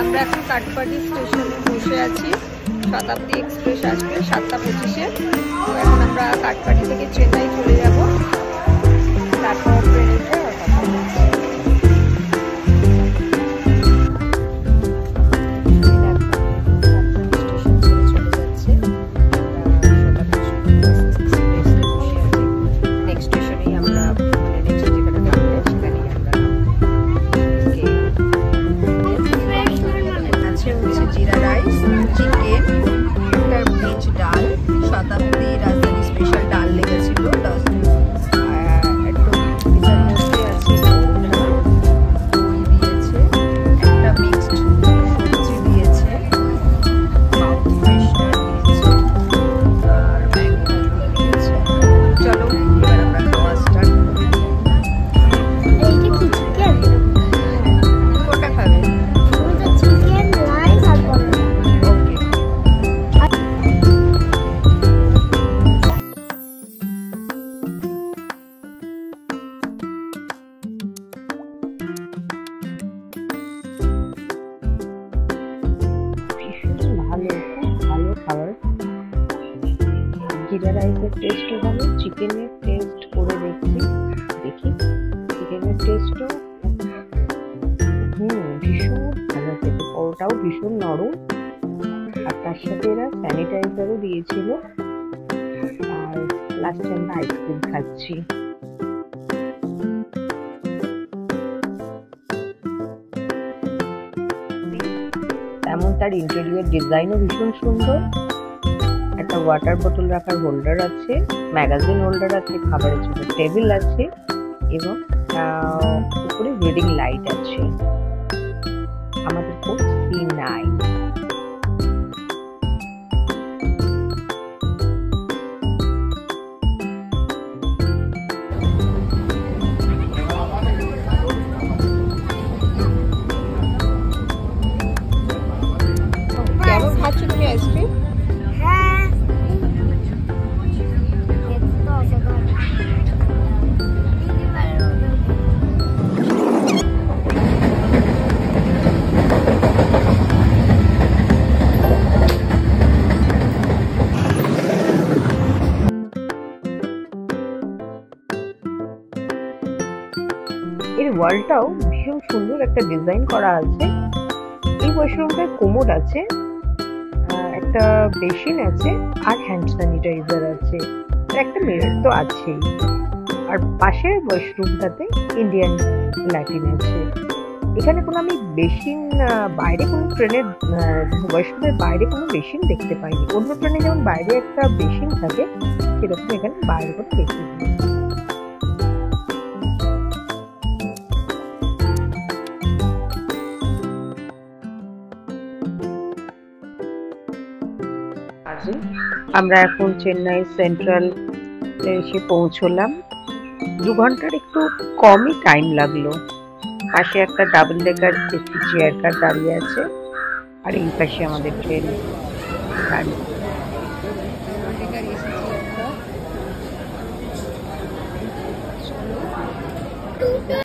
আমরা এখন কাটপাটি স্টেশনে বসে আছি। শতাব্দী এক্সপ্রেস আসবে 7:25-এ। তো এখন আমরা কাটপাটি থেকে চেন্নাই চলে যাব, তারপর ট্রেনে উঠে जीरा राइस, चिकेन, वेज डाल, शताब्दी राजधानी स्पेशल डाल लेगेছিল 10 একটু পিজার মধ্যে আছে দই দিয়েছে, একটা মিক্সড সবজি দিয়েছে, মাউথ ফ্রেশনার দিয়েছে আর ম্যাঙ্গো দিয়েছে। চলো এবার আমরা খাওয়া স্টার্ট করি। এইটা কি চিকেন? কোনটা খাবে? ভালো খাবার, জিরা রাইসের টেস্টও ভালো, চিকেনের টেস্ট করে দেখি চিকেনের টেস্টও ভীষণ ভালো খেতে, পরোটাও ভীষণ নরম, আর তার সাথে এরা স্যানিটাইজারও দিয়েছিল। আর লাস্টে আমরা আইসক্রিম খাচ্ছি। তেমন তার ইন্টেরিয়র ডিজাইনও ভীষণ সুন্দর। একটা ওয়াটার বোতল রাখার হোল্ডার আছে, ম্যাগাজিন হোল্ডার আছে, খাবারের জন্য টেবিল আছে এবং উপরে রিডিং লাইট আছে। আমাদের কোড C9। কেমন খাচ্ছ তুমি আইসক্রিম? হ্যাঁ, এর ওয়ালটাও ভীষণ সুন্দর একটা ডিজাইন করা আছে। এই ওয়াশরুমটায় কোমোড আছে, একটা বেসিন আছে আর হ্যান্ড স্যানিটাইজার আছে, আর একটা মিরর তো আছেই। আর পাশের ওয়াশরুমটাতে ইন্ডিয়ান ল্যাটিন আছে। এখানে কোনো আমি বেসিন বাইরে কোনো ট্রেনের ওয়াশরুমের বাইরে কোনো বেসিন দেখতে পাইনি। অন্য ট্রেনে যেমন বাইরে একটা বেসিন থাকে, সেরকম এখানে বাইরে কোনো বেসিন নেই। আমরা এখন চেন্নাই সেন্ট্রাল এসে পৌঁছলাম। 2 ঘন্টার একটু কমই টাইম লাগলো। পাশে একটা ডাবল ডেকার একটি চেয়ার কার দাঁড়িয়ে আছে, আর এই পাশে আমাদের ট্রেন গাড়ি।